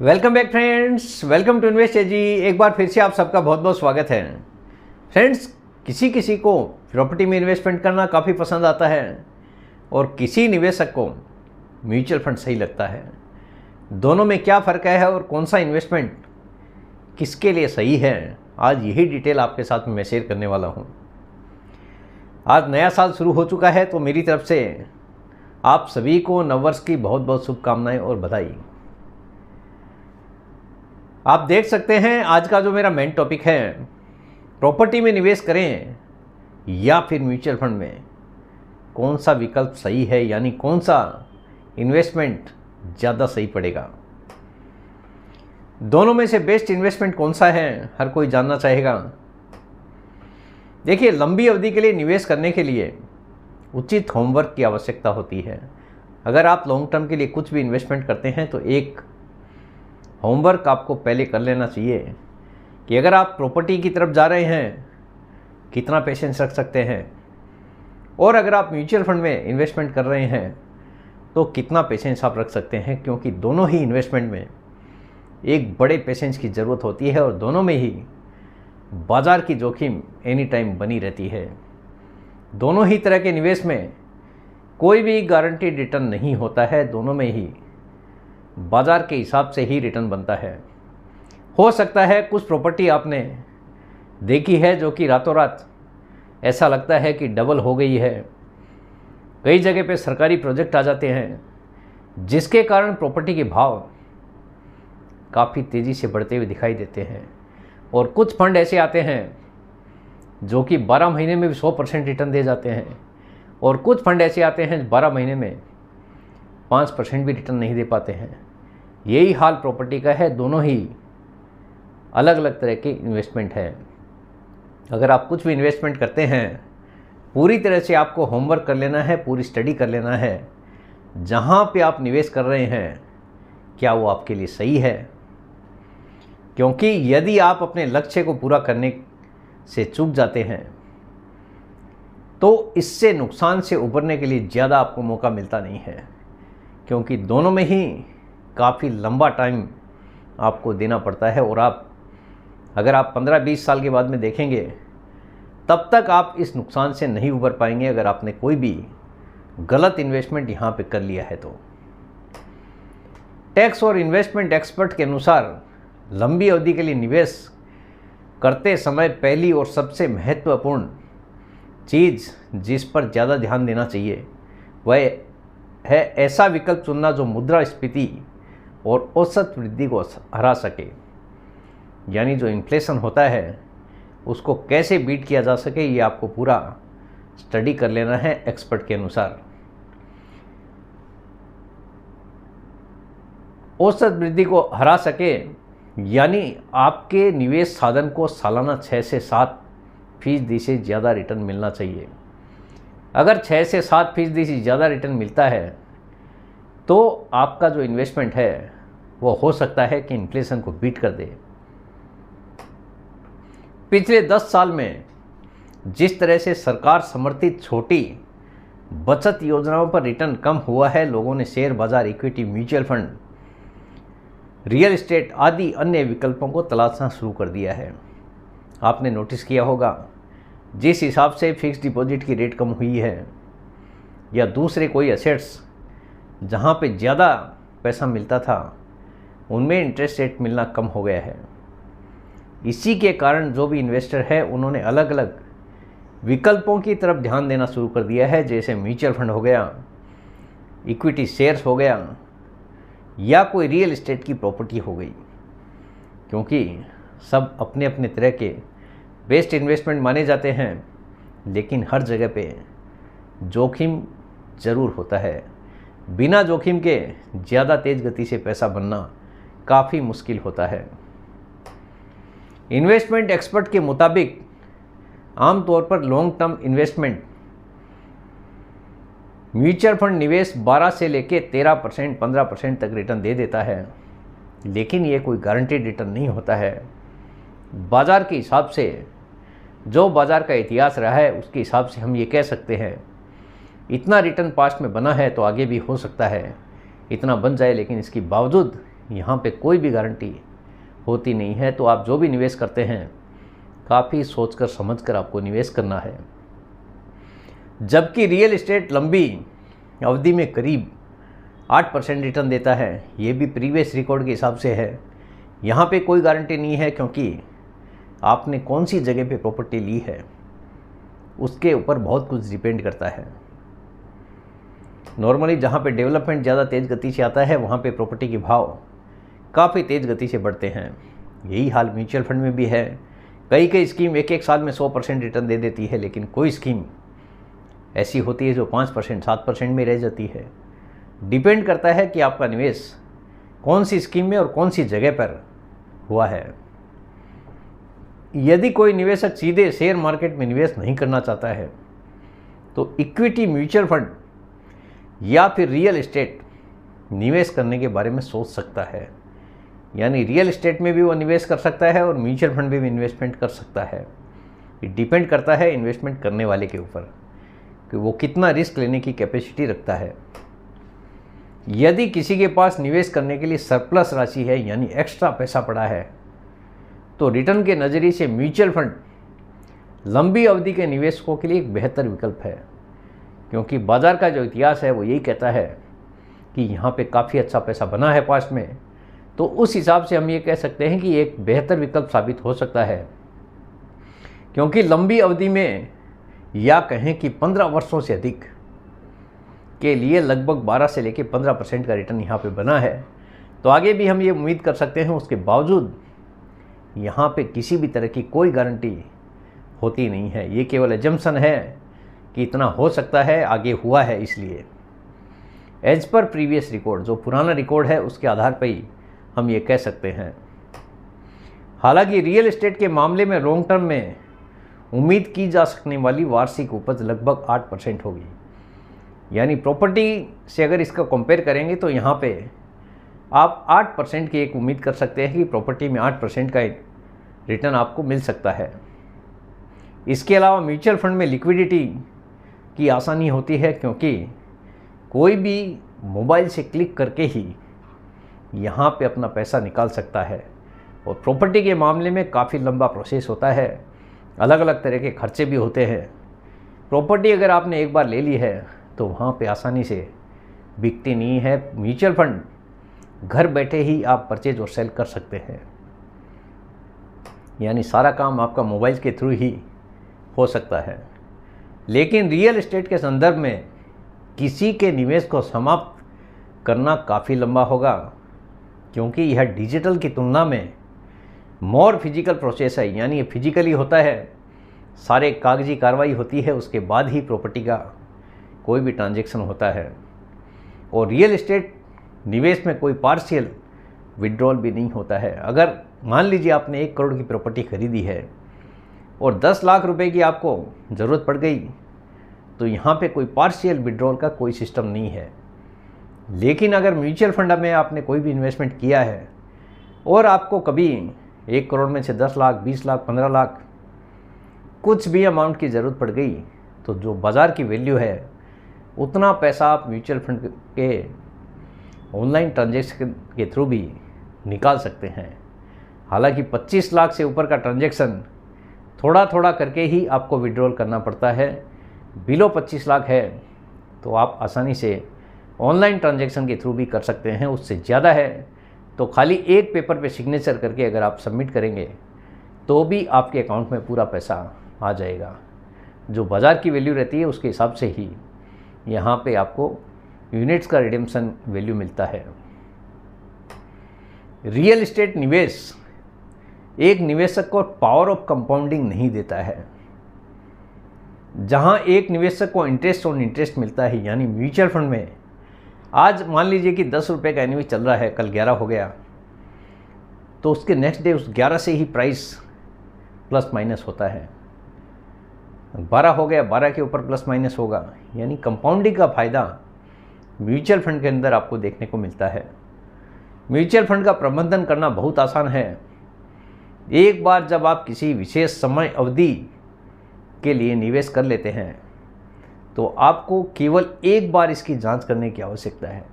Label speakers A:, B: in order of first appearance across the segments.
A: Welcome back friends, welcome to invest एजी। एक बार फिर से आप सबका बहुत बहुत स्वागत है। फ्रेंड्स, किसी किसी को प्रॉपर्टी में इन्वेस्टमेंट करना काफ़ी पसंद आता है और किसी निवेशक को म्यूचुअल फंड सही लगता है। दोनों में क्या फ़र्क है और कौन सा इन्वेस्टमेंट किसके लिए सही है, आज यही डिटेल आपके साथ में मैं शेयर करने वाला हूँ। आज नया साल शुरू हो चुका है, तो मेरी तरफ से आप सभी को नववर्ष की बहुत बहुत शुभकामनाएं और बधाई। आप देख सकते हैं आज का जो मेरा मेन टॉपिक है, प्रॉपर्टी में निवेश करें या फिर म्यूचुअल फंड में, कौन सा विकल्प सही है, यानी कौन सा इन्वेस्टमेंट ज़्यादा सही पड़ेगा। दोनों में से बेस्ट इन्वेस्टमेंट कौन सा है, हर कोई जानना चाहेगा। देखिए, लंबी अवधि के लिए निवेश करने के लिए उचित होमवर्क की आवश्यकता होती है। अगर आप लॉन्ग टर्म के लिए कुछ भी इन्वेस्टमेंट करते हैं तो एक होमवर्क आपको पहले कर लेना चाहिए कि अगर आप प्रॉपर्टी की तरफ जा रहे हैं कितना पेशेंस रख सकते हैं, और अगर आप म्यूचुअल फंड में इन्वेस्टमेंट कर रहे हैं तो कितना पेशेंस आप रख सकते हैं, क्योंकि दोनों ही इन्वेस्टमेंट में एक बड़े पेशेंस की ज़रूरत होती है और दोनों में ही बाज़ार की जोखिम एनी टाइम बनी रहती है। दोनों ही तरह के निवेश में कोई भी गारंटीड रिटर्न नहीं होता है, दोनों में ही बाज़ार के हिसाब से ही रिटर्न बनता है। हो सकता है कुछ प्रॉपर्टी आपने देखी है जो कि रातों रात ऐसा लगता है कि डबल हो गई है। कई जगह पे सरकारी प्रोजेक्ट आ जाते हैं जिसके कारण प्रॉपर्टी के भाव काफ़ी तेज़ी से बढ़ते हुए दिखाई देते हैं, और कुछ फंड ऐसे आते हैं जो कि 12 महीने में भी 100% रिटर्न दे जाते हैं, और कुछ फंड ऐसे आते हैं 12 महीने में 5% भी रिटर्न नहीं दे पाते हैं। यही हाल प्रॉपर्टी का है। दोनों ही अलग अलग तरह के इन्वेस्टमेंट है। अगर आप कुछ भी इन्वेस्टमेंट करते हैं, पूरी तरह से आपको होमवर्क कर लेना है, पूरी स्टडी कर लेना है जहाँ पे आप निवेश कर रहे हैं क्या वो आपके लिए सही है। क्योंकि यदि आप अपने लक्ष्य को पूरा करने से चूक जाते हैं तो इससे नुकसान से उभरने के लिए ज़्यादा आपको मौका मिलता नहीं है, क्योंकि दोनों में ही काफ़ी लंबा टाइम आपको देना पड़ता है। और अगर आप 15-20 साल के बाद में देखेंगे तब तक आप इस नुकसान से नहीं उभर पाएंगे, अगर आपने कोई भी गलत इन्वेस्टमेंट यहाँ पे कर लिया है तो। टैक्स और इन्वेस्टमेंट एक्सपर्ट के अनुसार लंबी अवधि के लिए निवेश करते समय पहली और सबसे महत्वपूर्ण चीज़ जिस पर ज़्यादा ध्यान देना चाहिए वह है ऐसा विकल्प चुनना जो मुद्रास्फीति और औसत वृद्धि को हरा सके, यानी जो इन्फ्लेशन होता है उसको कैसे बीट किया जा सके, ये आपको पूरा स्टडी कर लेना है एक्सपर्ट के अनुसार। औसत वृद्धि को हरा सके यानी आपके निवेश साधन को सालाना 6 से 7% से ज़्यादा रिटर्न मिलना चाहिए। अगर 6 से 7% से ज़्यादा रिटर्न मिलता है तो आपका जो इन्वेस्टमेंट है वो हो सकता है कि इन्फ्लेशन को बीट कर दे। पिछले 10 साल में जिस तरह से सरकार समर्थित छोटी बचत योजनाओं पर रिटर्न कम हुआ है, लोगों ने शेयर बाजार, equity, mutual fund, real estate आदि अन्य विकल्पों को तलाशना शुरू कर दिया है। आपने नोटिस किया होगा जिस हिसाब से फिक्स डिपॉजिट की रेट कम हुई है या दूसरे कोई एसेट्स जहाँ पे ज़्यादा पैसा मिलता था उनमें इंटरेस्ट रेट मिलना कम हो गया है। इसी के कारण जो भी इन्वेस्टर है उन्होंने अलग अलग विकल्पों की तरफ ध्यान देना शुरू कर दिया है, जैसे म्यूचुअल फंड हो गया, इक्विटी शेयर्स हो गया, या कोई रियल एस्टेट की प्रॉपर्टी हो गई, क्योंकि सब अपने अपने तरह के बेस्ट इन्वेस्टमेंट माने जाते हैं, लेकिन हर जगह पे जोखिम ज़रूर होता है। बिना जोखिम के ज़्यादा तेज़ गति से पैसा बनना काफ़ी मुश्किल होता है। इन्वेस्टमेंट एक्सपर्ट के मुताबिक आमतौर पर long term investment mutual fund निवेश 12 से लेकर 13%, 15% तक रिटर्न दे देता है, लेकिन ये कोई गारंटीड रिटर्न नहीं होता है। बाज़ार के हिसाब से, जो बाज़ार का इतिहास रहा है उसके हिसाब से हम ये कह सकते हैं इतना रिटर्न पास्ट में बना है तो आगे भी हो सकता है इतना बन जाए, लेकिन इसके बावजूद यहाँ पे कोई भी गारंटी होती नहीं है। तो आप जो भी निवेश करते हैं काफ़ी सोचकर समझकर आपको निवेश करना है। जबकि रियल एस्टेट लंबी अवधि में करीब 8% रिटर्न देता है, ये भी प्रीवियस रिकॉर्ड के हिसाब से है। यहाँ पे कोई गारंटी नहीं है, क्योंकि आपने कौन सी जगह पे प्रॉपर्टी ली है उसके ऊपर बहुत कुछ डिपेंड करता है। नॉर्मली जहाँ पे डेवलपमेंट ज़्यादा तेज़ गति से आता है वहाँ पे प्रॉपर्टी के भाव काफ़ी तेज़ गति से बढ़ते हैं। यही हाल म्यूचुअल फंड में भी है। कई स्कीम एक साल में 100% रिटर्न दे देती है, लेकिन कोई स्कीम ऐसी होती है जो 5% 7% में रह जाती है। डिपेंड करता है कि आपका निवेश कौन सी स्कीम में और कौन सी जगह पर हुआ है। यदि कोई निवेशक सीधे शेयर मार्केट में निवेश नहीं करना चाहता है तो इक्विटी म्यूचुअल फंड या फिर रियल एस्टेट निवेश करने के बारे में सोच सकता है। यानी रियल एस्टेट में भी वो निवेश कर सकता है और म्यूचुअल फंड में भी इन्वेस्टमेंट कर सकता है। ये डिपेंड करता है इन्वेस्टमेंट करने वाले के ऊपर कि वो कितना रिस्क लेने की कैपेसिटी रखता है। यदि किसी के पास निवेश करने के लिए सरप्लस राशि है, यानी एक्स्ट्रा पैसा पड़ा है, तो रिटर्न के नज़रिए से म्यूचुअल फंड लंबी अवधि के निवेशकों के लिए एक बेहतर विकल्प है। क्योंकि बाज़ार का जो इतिहास है वो यही कहता है कि यहाँ पे काफ़ी अच्छा पैसा बना है पास्ट में, तो उस हिसाब से हम ये कह सकते हैं कि एक बेहतर विकल्प साबित हो सकता है। क्योंकि लंबी अवधि में या कहें कि 15 वर्षों से अधिक के लिए लगभग 12 से लेकर 15% का रिटर्न यहाँ पे बना है। तो आगे भी हम ये उम्मीद कर सकते हैं। उसके बावजूद यहाँ पे किसी भी तरह की कोई गारंटी होती नहीं है। ये केवल एजम्पशन है कि इतना हो सकता है, आगे हुआ है इसलिए। एज पर प्रीवियस रिकॉर्ड, जो पुराना रिकॉर्ड है उसके आधार पर ही हम ये कह सकते हैं। हालांकि रियल एस्टेट के मामले में लॉन्ग टर्म में उम्मीद की जा सकने वाली वार्षिक उपज लगभग 8% होगी। यानी प्रॉपर्टी से अगर इसका कंपेयर करेंगे तो यहाँ पे आप 8% की एक उम्मीद कर सकते हैं कि प्रॉपर्टी में 8% का रिटर्न आपको मिल सकता है। इसके अलावा म्यूचुअल फंड में लिक्विडिटी की आसानी होती है, क्योंकि कोई भी मोबाइल से क्लिक करके ही यहाँ पे अपना पैसा निकाल सकता है। और प्रॉपर्टी के मामले में काफ़ी लंबा प्रोसेस होता है, अलग अलग तरह के खर्चे भी होते हैं। प्रॉपर्टी अगर आपने एक बार ले ली है तो वहाँ पे आसानी से बिकती नहीं है। म्यूचुअल फंड घर बैठे ही आप परचेज और सेल कर सकते हैं, यानी सारा काम आपका मोबाइल के थ्रू ही हो सकता है। लेकिन रियल एस्टेट के संदर्भ में किसी के निवेश को समाप्त करना काफ़ी लंबा होगा, क्योंकि यह डिजिटल की तुलना में मोर फिजिकल प्रोसेस है। यानी ये फिजिकली होता है, सारे कागजी कार्रवाई होती है, उसके बाद ही प्रॉपर्टी का कोई भी ट्रांजैक्शन होता है। और रियल एस्टेट निवेश में कोई पार्शियल विड्रॉल भी नहीं होता है। अगर मान लीजिए आपने 1 करोड़ की प्रॉपर्टी खरीदी है और 10 लाख रुपए की आपको ज़रूरत पड़ गई, तो यहाँ पे कोई पार्शियल विड्रॉल का कोई सिस्टम नहीं है। लेकिन अगर म्यूचुअल फंड में आपने कोई भी इन्वेस्टमेंट किया है और आपको कभी 1 करोड़ में से 10 लाख, 20 लाख, 15 लाख कुछ भी अमाउंट की ज़रूरत पड़ गई, तो जो बाज़ार की वैल्यू है उतना पैसा आप म्यूचुअल फंड के ऑनलाइन ट्रांजैक्शन के थ्रू भी निकाल सकते हैं। हालांकि 25 लाख से ऊपर का ट्रांजैक्शन थोड़ा थोड़ा करके ही आपको विड्रॉल करना पड़ता है। बिलो 25 लाख है तो आप आसानी से ऑनलाइन ट्रांजैक्शन के थ्रू भी कर सकते हैं। उससे ज़्यादा है तो खाली एक पेपर पे सिग्नेचर करके अगर आप सबमिट करेंगे तो भी आपके अकाउंट में पूरा पैसा आ जाएगा। जो बाज़ार की वैल्यू रहती है उसके हिसाब से ही यहाँ पे आपको यूनिट्स का रिडेम्पशन वैल्यू मिलता है। रियल एस्टेट निवेश एक निवेशक को पावर ऑफ कंपाउंडिंग नहीं देता है। जहाँ एक निवेशक को इंटरेस्ट ऑन इंटरेस्ट मिलता है, यानी म्यूचुअल फंड में आज मान लीजिए कि 10 रुपये का एनवी चल रहा है, कल 11 हो गया, तो उसके नेक्स्ट डे उस 11 से ही प्राइस प्लस माइनस होता है। 12 हो गया, 12 के ऊपर प्लस माइनस होगा। यानी कंपाउंडिंग का फ़ायदा म्यूचुअल फंड के अंदर आपको देखने को मिलता है। म्यूचुअल फंड का प्रबंधन करना बहुत आसान है। एक बार जब आप किसी विशेष समय अवधि के लिए निवेश कर लेते हैं तो आपको केवल एक बार इसकी जांच करने की आवश्यकता है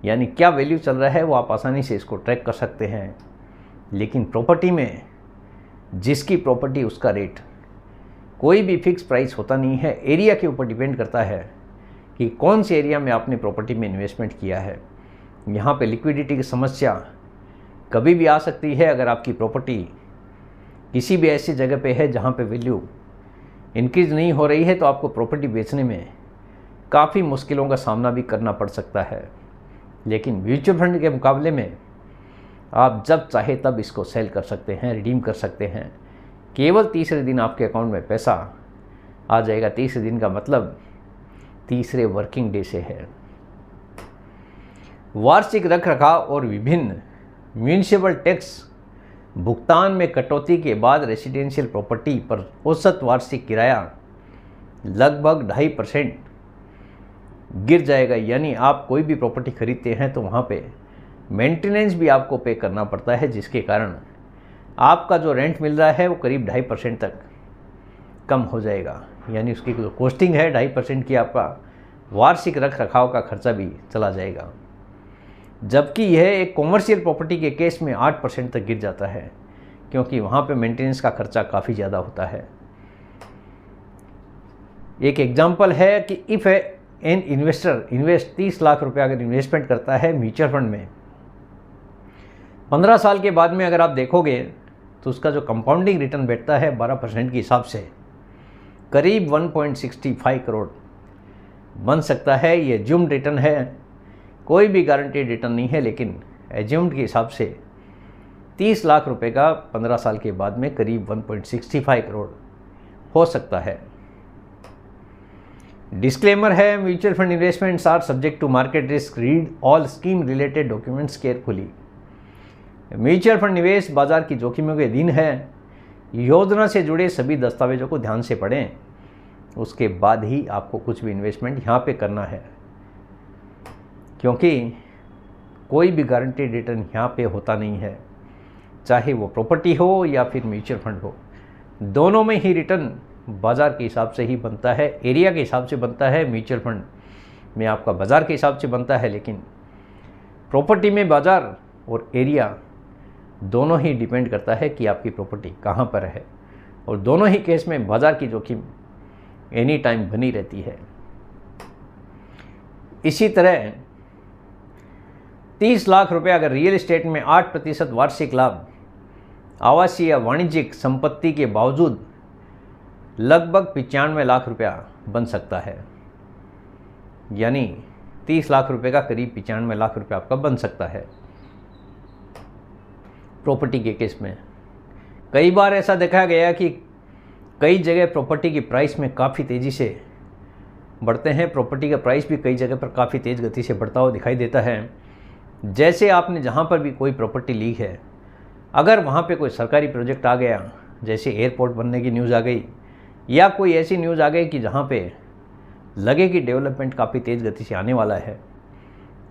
A: यानी क्या वैल्यू चल रहा है वो आप आसानी से इसको ट्रैक कर सकते हैं। लेकिन प्रॉपर्टी में जिसकी प्रॉपर्टी उसका रेट, कोई भी फिक्स प्राइस होता नहीं है। एरिया के ऊपर डिपेंड करता है कि कौन से एरिया में आपने प्रॉपर्टी में इन्वेस्टमेंट किया है। यहाँ पे लिक्विडिटी की समस्या कभी भी आ सकती है। अगर आपकी प्रॉपर्टी किसी भी ऐसी जगह पे है जहाँ पे वैल्यू इंक्रीज नहीं हो रही है तो आपको प्रॉपर्टी बेचने में काफ़ी मुश्किलों का सामना भी करना पड़ सकता है। लेकिन म्यूचुअल फंड के मुकाबले में आप जब चाहे तब इसको सेल कर सकते हैं, रिडीम कर सकते हैं। केवल तीसरे दिन आपके अकाउंट में पैसा आ जाएगा। तीसरे दिन का मतलब तीसरे वर्किंग डे से है। वार्षिक रखरखाव और विभिन्न म्यूनिसिपल टैक्स भुगतान में कटौती के बाद रेसिडेंशियल प्रॉपर्टी पर औसत वार्षिक किराया लगभग 2.5% गिर जाएगा। यानी आप कोई भी प्रॉपर्टी खरीदते हैं तो वहाँ पे मेंटेनेंस भी आपको पे करना पड़ता है, जिसके कारण आपका जो रेंट मिल रहा है वो करीब 2.5% तक कम हो जाएगा। यानी उसकी जो कॉस्टिंग है 2.5% की, आपका वार्षिक रख रखाव का खर्चा भी चला जाएगा। जबकि यह एक कॉमर्शियल प्रॉपर्टी के केस में 8% तक गिर जाता है, क्योंकि वहाँ पे मेंटेनेंस का खर्चा काफ़ी ज़्यादा होता है। एक एग्जांपल है कि if an investor invest 30 lakh रुपए अगर इन्वेस्टमेंट करता है म्यूचुअल फंड में, 15 साल के बाद में अगर आप देखोगे तो उसका जो कंपाउंडिंग रिटर्न बैठता है 12% के हिसाब से करीब 1.65 करोड़ बन सकता है। ये एज्यूम्ड रिटर्न है, कोई भी गारंटीड रिटर्न नहीं है, लेकिन एज्यूम्ड के हिसाब से 30 लाख रुपए का 15 साल के बाद में करीब 1.65 करोड़ हो सकता है। डिस्क्लेमर है, mutual fund investments are subject to market risk, read all scheme related documents carefully. Mutual fund निवेश बाजार की जोखिमों के अधीन है। योजना से जुड़े सभी दस्तावेजों को ध्यान से पढ़ें, उसके बाद ही आपको कुछ भी इन्वेस्टमेंट यहाँ पे करना है, क्योंकि कोई भी गारंटीड रिटर्न यहाँ पे होता नहीं है। चाहे वो प्रॉपर्टी हो या फिर म्यूचुअल फंड हो, दोनों में ही रिटर्न बाज़ार के हिसाब से ही बनता है, एरिया के हिसाब से बनता है। म्यूचुअल फंड में आपका बाज़ार के हिसाब से बनता है, लेकिन प्रॉपर्टी में बाज़ार और एरिया दोनों ही डिपेंड करता है कि आपकी प्रॉपर्टी कहाँ पर है, और दोनों ही केस में बाज़ार की जोखिम एनी टाइम बनी रहती है। इसी तरह 30 लाख रुपए अगर रियल एस्टेट में 8% वार्षिक लाभ आवासीय या वाणिज्यिक संपत्ति के बावजूद लगभग 95 लाख रुपया बन सकता है। यानी 30 लाख रुपए का करीब 95 लाख रुपया आपका बन सकता है प्रॉपर्टी के केस में। कई बार ऐसा देखा गया कि कई जगह प्रॉपर्टी की प्राइस में काफ़ी तेज़ी से बढ़ते हैं। प्रॉपर्टी का प्राइस भी कई जगह पर काफ़ी तेज़ गति से बढ़ता हुआ दिखाई देता है। जैसे आपने जहाँ पर भी कोई प्रॉपर्टी ली है, अगर वहाँ पे कोई सरकारी प्रोजेक्ट आ गया, जैसे एयरपोर्ट बनने की न्यूज़ आ गई, या कोई ऐसी न्यूज़ आ गई कि जहाँ पे लगे कि डेवलपमेंट काफ़ी तेज़ गति से आने वाला है,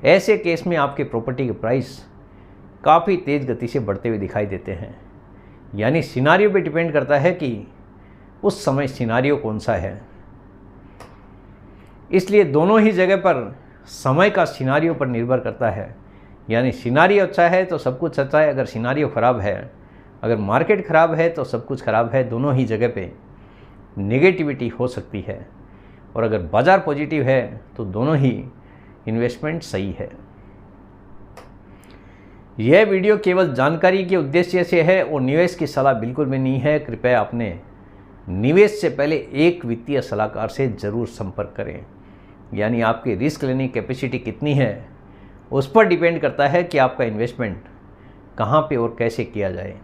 A: ऐसे केस में आपके प्रॉपर्टी के प्राइस काफ़ी तेज़ गति से बढ़ते हुए दिखाई देते हैं। यानी सिनारियो पे डिपेंड करता है कि उस समय सिनारियो कौन सा है। इसलिए दोनों ही जगह पर समय का सिनारियो पर निर्भर करता है। यानी सिनारियो अच्छा है तो सब कुछ अच्छा है, अगर सिनारियो ख़राब है, अगर मार्केट ख़राब है तो सब कुछ ख़राब है। दोनों ही जगह पे नेगेटिविटी हो सकती है, और अगर बाज़ार पॉजिटिव है तो दोनों ही इन्वेस्टमेंट सही है। यह वीडियो केवल जानकारी के उद्देश्य से है और निवेश की सलाह बिल्कुल भी नहीं है। कृपया अपने निवेश से पहले एक वित्तीय सलाहकार से ज़रूर संपर्क करें। यानी आपकी रिस्क लेने की कैपेसिटी कितनी है, उस पर डिपेंड करता है कि आपका इन्वेस्टमेंट कहाँ पे और कैसे किया जाए।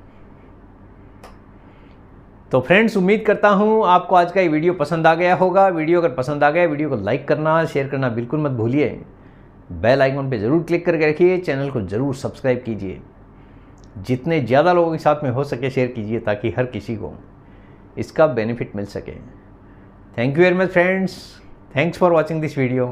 A: तो फ्रेंड्स, उम्मीद करता हूँ आपको आज का ये वीडियो पसंद आ गया होगा। वीडियो अगर पसंद आ गया, वीडियो को लाइक करना, शेयर करना बिल्कुल मत भूलिए। बेल आइकन पे ज़रूर क्लिक करके रखिए, चैनल को ज़रूर सब्सक्राइब कीजिए। जितने ज़्यादा लोगों के साथ में हो सके शेयर कीजिए, ताकि हर किसी को इसका बेनिफिट मिल सके। Thank you very much friends, thanks for watching this video.